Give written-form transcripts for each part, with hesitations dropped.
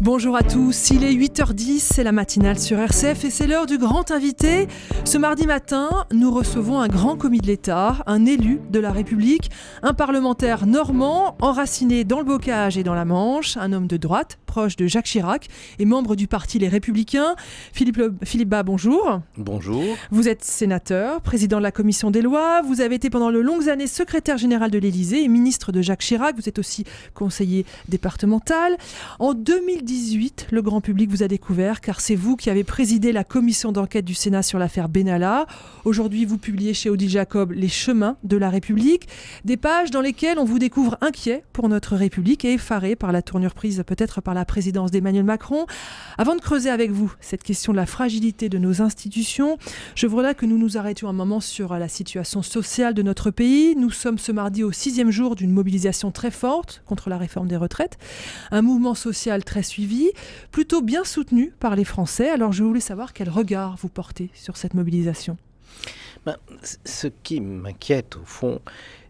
Bonjour à tous, il est 8h10, c'est la matinale sur RCF et c'est l'heure du grand invité. Ce mardi matin, nous recevons un grand commis de l'État, un élu de la République, un parlementaire normand, enraciné dans le bocage et dans la Manche, un homme de droite, proche de Jacques Chirac et membre du parti Les Républicains. Philippe Bas, bonjour. Bonjour. Vous êtes sénateur, président de la commission des lois, vous avez été pendant de longues années secrétaire général de l'Élysée et ministre de Jacques Chirac, vous êtes aussi conseiller départemental. En 2018, le grand public vous a découvert car c'est vous qui avez présidé la commission d'enquête du Sénat sur l'affaire Benalla. Aujourd'hui, vous publiez chez Odile Jacob Les chemins de la République, des pages dans lesquelles on vous découvre inquiet pour notre République et effaré par la tournure prise peut-être par la présidence d'Emmanuel Macron. Avant de creuser avec vous cette question de la fragilité de nos institutions, je voudrais que nous nous arrêtions un moment sur la situation sociale de notre pays. Nous sommes ce mardi au 6e jour d'une mobilisation très forte contre la réforme des retraites. Un mouvement social très suivi, plutôt bien soutenu par les Français. Alors je voulais savoir quel regard vous portez sur cette mobilisation. Ce qui m'inquiète au fond,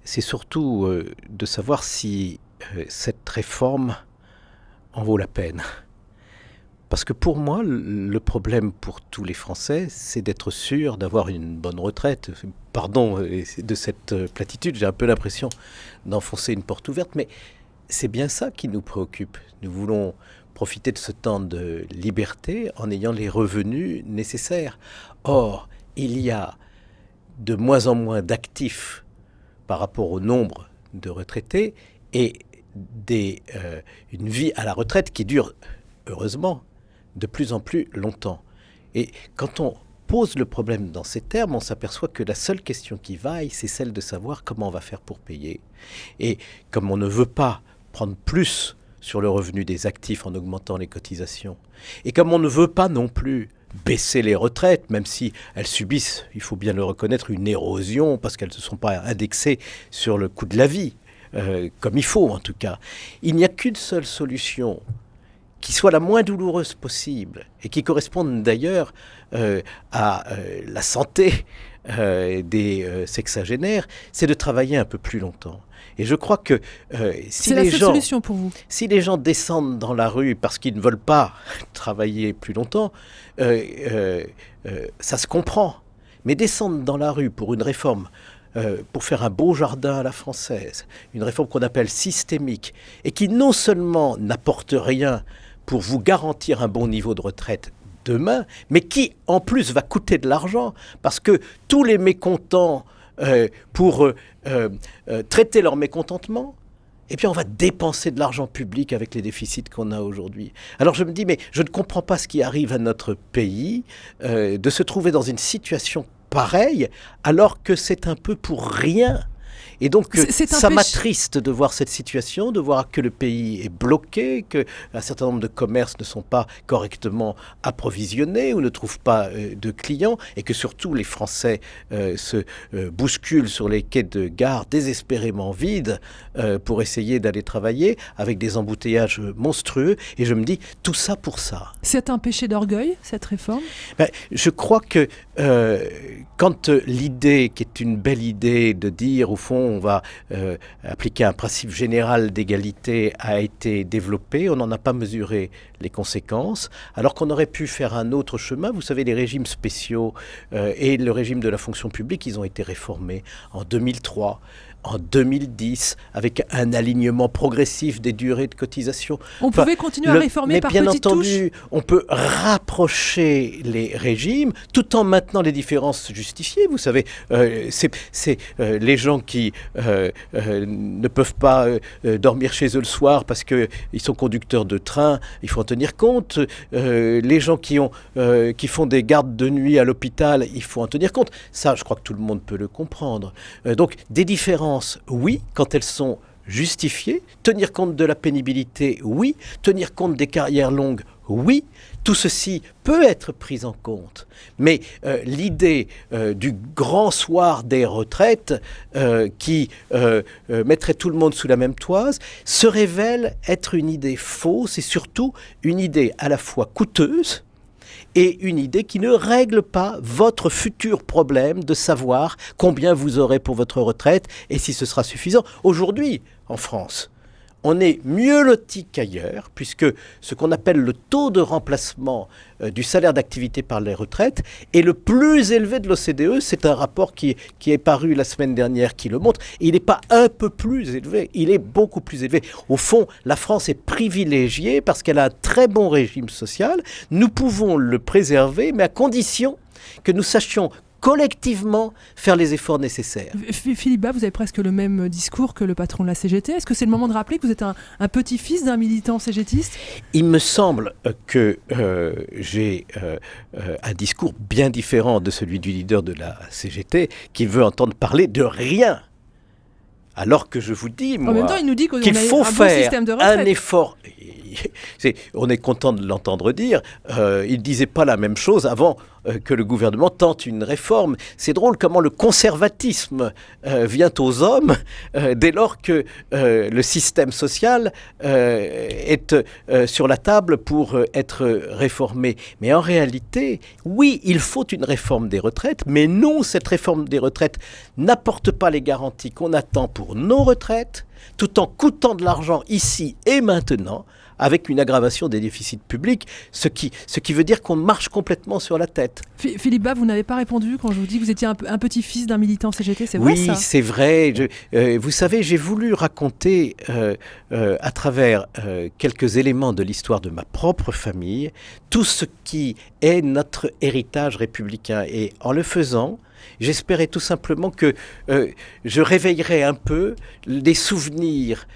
c'est surtout de savoir si cette réforme en vaut la peine. Parce que pour moi, le problème pour tous les Français, c'est d'être sûr d'avoir une bonne retraite. Pardon de cette platitude, j'ai un peu l'impression d'enfoncer une porte ouverte, mais c'est bien ça qui nous préoccupe. Nous voulons profiter de ce temps de liberté en ayant les revenus nécessaires. Or, il y a de moins en moins d'actifs par rapport au nombre de retraités et une vie à la retraite qui dure, heureusement, de plus en plus longtemps. Et quand on pose le problème dans ces termes, on s'aperçoit que la seule question qui vaille, c'est celle de savoir comment on va faire pour payer. Et comme on ne veut pas prendre plus sur le revenu des actifs en augmentant les cotisations, et comme on ne veut pas non plus baisser les retraites, même si elles subissent, il faut bien le reconnaître, une érosion, parce qu'elles ne sont pas indexées sur le coût de la vie, comme il faut en tout cas, il n'y a qu'une seule solution qui soit la moins douloureuse possible et qui corresponde d'ailleurs à la santé des sexagénaires, c'est de travailler un peu plus longtemps. Et je crois que c'est la seule solution pour vous. Si les gens descendent dans la rue parce qu'ils ne veulent pas travailler plus longtemps, ça se comprend. Mais descendre dans la rue pour une réforme, pour faire un beau jardin à la française, une réforme qu'on appelle systémique, et qui non seulement n'apporte rien pour vous garantir un bon niveau de retraite demain, mais qui en plus va coûter de l'argent, parce que tous les mécontents, pour traiter leur mécontentement, et puis on va dépenser de l'argent public avec les déficits qu'on a aujourd'hui. Alors je me dis, mais je ne comprends pas ce qui arrive à notre pays, de se trouver dans une situation pareille, alors que c'est un peu pour rien. Et donc ça m'attriste de voir cette situation, de voir que le pays est bloqué, qu'un certain nombre de commerces ne sont pas correctement approvisionnés ou ne trouvent pas de clients, et que surtout les Français se bousculent sur les quais de gare désespérément vides pour essayer d'aller travailler avec des embouteillages monstrueux. Et je me dis, tout ça pour ça. C'est un péché d'orgueil, cette réforme ? Je crois que quand l'idée, qui est une belle idée de dire, au fond, on va appliquer un principe général d'égalité, a été développé, on n'en a pas mesuré les conséquences, alors qu'on aurait pu faire un autre chemin. Vous savez, les régimes spéciaux et le régime de la fonction publique, ils ont été réformés en 2003, en 2010, avec un alignement progressif des durées de cotisation. On pouvait continuer à réformer par petites touches. Bien entendu, on peut rapprocher les régimes tout en maintenant les différences justifiées. Vous savez, c'est les gens qui ne peuvent pas dormir chez eux le soir parce qu'ils sont conducteurs de train, il faut en tenir compte. Les gens qui font des gardes de nuit à l'hôpital, il faut en tenir compte. Ça, je crois que tout le monde peut le comprendre. Donc, des différences, oui, quand elles sont justifiées. Tenir compte de la pénibilité, oui. Tenir compte des carrières longues, oui. Tout ceci peut être pris en compte. Mais l'idée du grand soir des retraites qui mettrait tout le monde sous la même toise se révèle être une idée fausse et surtout une idée à la fois coûteuse et une idée qui ne règle pas votre futur problème de savoir combien vous aurez pour votre retraite et si ce sera suffisant. Aujourd'hui, en France, on est mieux loti qu'ailleurs, puisque ce qu'on appelle le taux de remplacement du salaire d'activité par les retraites est le plus élevé de l'OCDE. C'est un rapport qui est paru la semaine dernière qui le montre. Et il n'est pas un peu plus élevé, il est beaucoup plus élevé. Au fond, la France est privilégiée parce qu'elle a un très bon régime social. Nous pouvons le préserver, mais à condition que nous sachions collectivement faire les efforts nécessaires. Philippe Bas, vous avez presque le même discours que le patron de la CGT. Est-ce que c'est le moment de rappeler que vous êtes un petit-fils d'un militant CGTiste ? Il me semble que j'ai un discours bien différent de celui du leader de la CGT qui veut entendre parler de rien. Alors que je vous dis, moi, en même temps, il nous dit qu'il faut faire bon système de retraite. un effort. On est content de l'entendre dire. Il ne disait pas la même chose avant que le gouvernement tente une réforme. C'est drôle comment le conservatisme vient aux hommes dès lors que le système social est sur la table pour être réformé. Mais en réalité, oui, il faut une réforme des retraites, mais non, cette réforme des retraites n'apporte pas les garanties qu'on attend pour nos retraites, tout en coûtant de l'argent ici et maintenant, avec une aggravation des déficits publics, ce qui veut dire qu'on marche complètement sur la tête. Philippe Bas, vous n'avez pas répondu quand je vous dis que vous étiez un petit-fils d'un militant CGT, c'est vrai ça ? Oui, c'est vrai. Vous savez, j'ai voulu raconter à travers quelques éléments de l'histoire de ma propre famille tout ce qui est notre héritage républicain. Et en le faisant, j'espérais tout simplement que je réveillerais un peu les souvenirs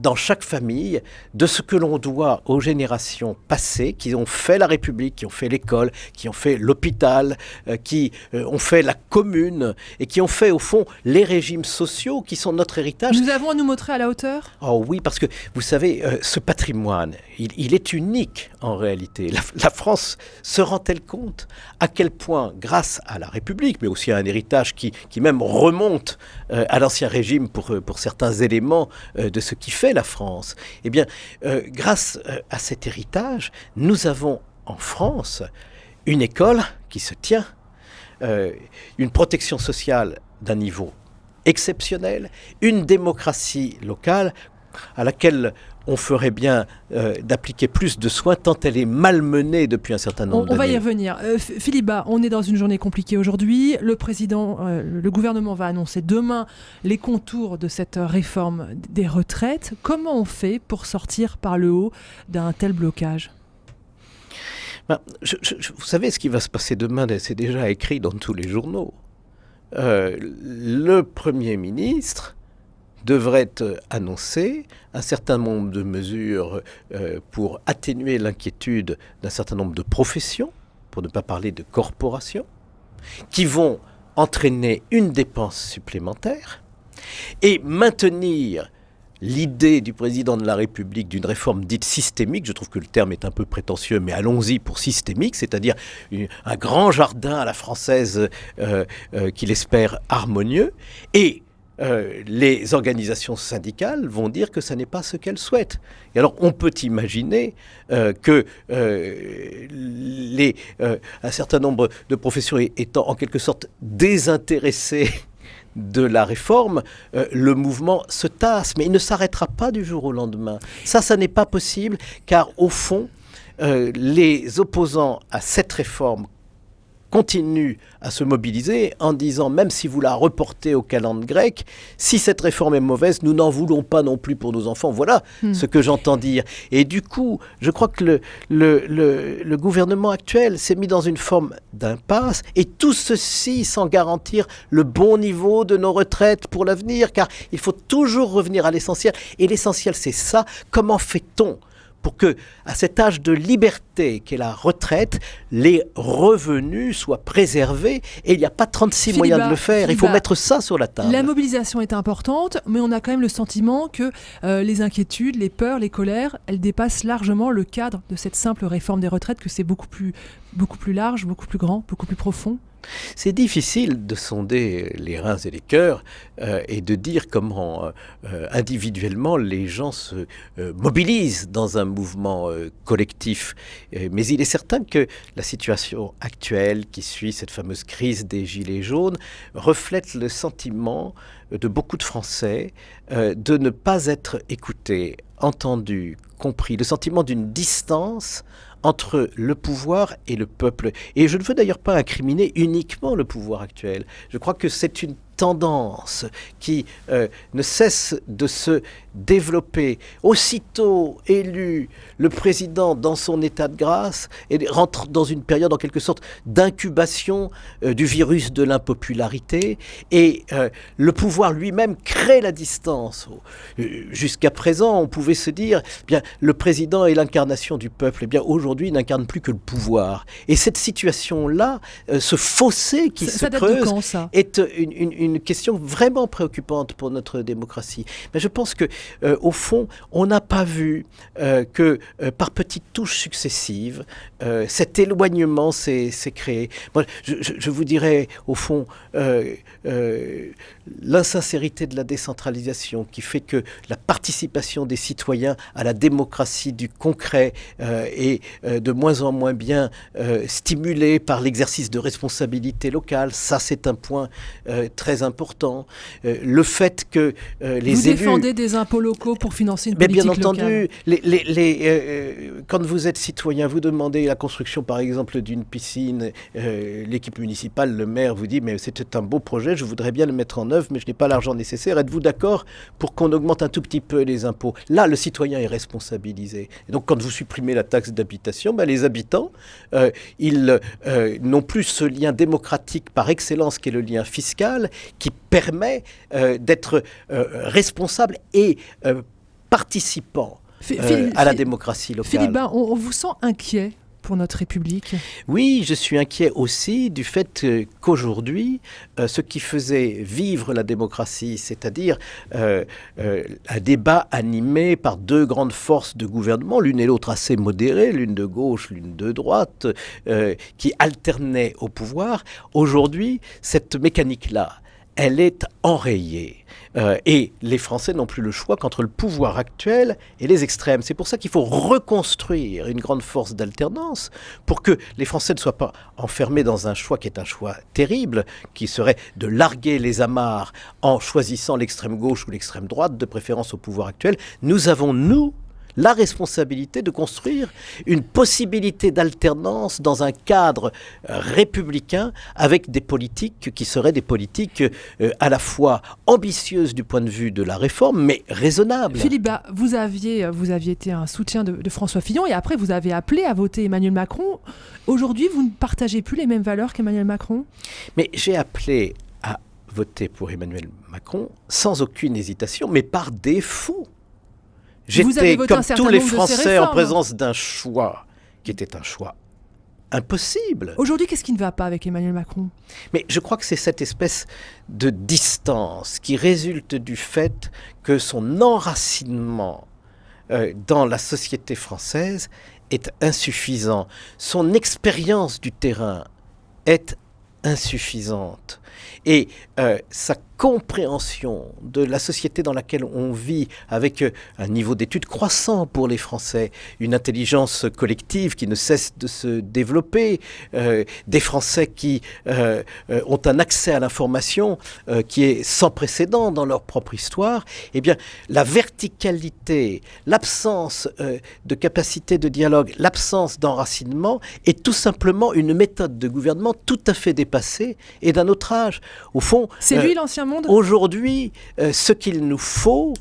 dans chaque famille de ce que l'on doit aux générations passées qui ont fait la République, qui ont fait l'école, qui ont fait l'hôpital, qui ont fait la commune et qui ont fait au fond les régimes sociaux qui sont notre héritage. Nous avons à nous montrer à la hauteur ? Oh oui, parce que vous savez, ce patrimoine, il est unique en réalité. La France se rend-elle compte à quel point, grâce à la République, mais aussi à un héritage qui même remonte à l'Ancien Régime pour certains éléments de ce qui fait la France, eh bien, grâce à cet héritage, nous avons en France une école qui se tient, une protection sociale d'un niveau exceptionnel, une démocratie locale à laquelle on ferait bien d'appliquer plus de soins tant elle est malmenée depuis un certain nombre d'années. On va y revenir. Philippe Bas, on est dans une journée compliquée aujourd'hui. Le gouvernement va annoncer demain les contours de cette réforme des retraites. Comment on fait pour sortir par le haut d'un tel blocage ? Vous savez, ce qui va se passer demain, c'est déjà écrit dans tous les journaux. Le Premier ministre devrait annoncer un certain nombre de mesures pour atténuer l'inquiétude d'un certain nombre de professions, pour ne pas parler de corporations, qui vont entraîner une dépense supplémentaire et maintenir l'idée du président de la République d'une réforme dite systémique. Je trouve que le terme est un peu prétentieux, mais allons-y pour systémique, c'est-à-dire un grand jardin à la française qu'il espère harmonieux. Et les organisations syndicales vont dire que ça n'est pas ce qu'elles souhaitent. Et alors, on peut imaginer que un certain nombre de professions étant en quelque sorte désintéressées de la réforme, le mouvement se tasse. Mais il ne s'arrêtera pas du jour au lendemain. Ça n'est pas possible, car au fond, les opposants à cette réforme continue à se mobiliser en disant, même si vous la reportez au calende grec, si cette réforme est mauvaise, nous n'en voulons pas non plus pour nos enfants. Voilà ce que j'entends dire. Et du coup, je crois que le gouvernement actuel s'est mis dans une forme d'impasse, et tout ceci sans garantir le bon niveau de nos retraites pour l'avenir, car il faut toujours revenir à l'essentiel. Et l'essentiel, c'est ça. Comment fait-on pour que, à cet âge de liberté qu'est la retraite, les revenus soient préservés? Et il n'y a pas 36 moyens de le faire. Il faut mettre ça sur la table. La mobilisation est importante, mais on a quand même le sentiment que les inquiétudes, les peurs, les colères, elles dépassent largement le cadre de cette simple réforme des retraites, que c'est beaucoup plus large, beaucoup plus grand, beaucoup plus profond. C'est difficile de sonder les reins et les cœurs et de dire comment individuellement les gens se mobilisent dans un mouvement collectif. Mais il est certain que la situation actuelle qui suit cette fameuse crise des Gilets jaunes reflète le sentiment de beaucoup de Français de ne pas être écoutés, entendus, compris, le sentiment d'une distance entre le pouvoir et le peuple. Et je ne veux d'ailleurs pas incriminer uniquement le pouvoir actuel. Je crois que c'est une tendance qui ne cesse de se développer. Aussitôt élu, le président dans son état de grâce et rentre dans une période en quelque sorte d'incubation du virus de l'impopularité, et le pouvoir lui-même crée la distance. Jusqu'à présent, on pouvait se dire, eh bien, le président est l'incarnation du peuple. Eh bien, aujourd'hui, il n'incarne plus que le pouvoir. Et cette situation-là, ce fossé qui se creuse, quand, ça est une question vraiment préoccupante pour notre démocratie. Mais je pense que, au fond, on n'a pas vu que par petites touches successives, cet éloignement s'est créé. Moi, je vous dirais, au fond, l'insincérité de la décentralisation qui fait que la participation des citoyens à la démocratie du concret est de moins en moins bien stimulée par l'exercice de responsabilité locale. Ça, c'est un point très important. Le fait que les Vous élus... défendez des impôts locaux pour financer une politique locale. Bien entendu, quand vous êtes citoyen, vous demandez la construction, par exemple, d'une piscine, l'équipe municipale, le maire vous dit « mais c'était un beau projet, je voudrais bien le mettre en œuvre, mais je n'ai pas l'argent nécessaire. Êtes-vous d'accord pour qu'on augmente un tout petit peu les impôts ?» Là, le citoyen est responsabilisé. Et donc, quand vous supprimez la taxe d'habitation, les habitants, ils n'ont plus ce lien démocratique par excellence qui est le lien fiscal, qui permet d'être responsable et participant à la démocratie locale. Philippe Bas, on vous sent inquiet pour notre République? Oui, je suis inquiet aussi du fait qu'aujourd'hui, ce qui faisait vivre la démocratie, c'est-à-dire un débat animé par deux grandes forces de gouvernement, l'une et l'autre assez modérées, l'une de gauche, l'une de droite, qui alternaient au pouvoir, aujourd'hui, cette mécanique-là, elle est enrayée. Et les Français n'ont plus le choix qu'entre le pouvoir actuel et les extrêmes. C'est pour ça qu'il faut reconstruire une grande force d'alternance pour que les Français ne soient pas enfermés dans un choix qui est un choix terrible, qui serait de larguer les amarres en choisissant l'extrême gauche ou l'extrême droite, de préférence au pouvoir actuel. Nous avons, nous, la responsabilité de construire une possibilité d'alternance dans un cadre républicain avec des politiques qui seraient des politiques à la fois ambitieuses du point de vue de la réforme, mais raisonnables. Philippe Bas, vous aviez été un soutien de François Fillon et après vous avez appelé à voter Emmanuel Macron. Aujourd'hui, vous ne partagez plus les mêmes valeurs qu'Emmanuel Macron? Mais j'ai appelé à voter pour Emmanuel Macron sans aucune hésitation, mais par défaut. J'étais, comme tous les Français, en présence d'un choix qui était un choix impossible. Aujourd'hui, qu'est-ce qui ne va pas avec Emmanuel Macron? Mais je crois que c'est cette espèce de distance qui résulte du fait que son enracinement dans la société française est insuffisant. Son expérience du terrain est insuffisante. Et sa compréhension de la société dans laquelle on vit, avec un niveau d'études croissant pour les Français, une intelligence collective qui ne cesse de se développer, des Français qui ont un accès à l'information qui est sans précédent dans leur propre histoire, eh bien, la verticalité, l'absence de capacité de dialogue, l'absence d'enracinement est tout simplement une méthode de gouvernement tout à fait dépassée et d'un autre âge. Au fond, c'est lui l'ancien monde. Aujourd'hui, ce qu'il nous faut,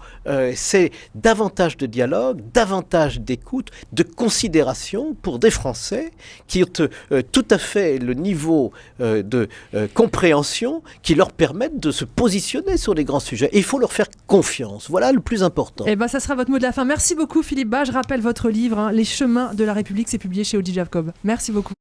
c'est davantage de dialogue, davantage d'écoute, de considération pour des Français qui ont tout à fait le niveau de compréhension qui leur permettent de se positionner sur les grands sujets. Et il faut leur faire confiance. Voilà le plus important. Eh ben, ça sera votre mot de la fin. Merci beaucoup, Philippe Bas. Je rappelle votre livre, Les chemins de la République. C'est publié chez Odile Jacob. Merci beaucoup.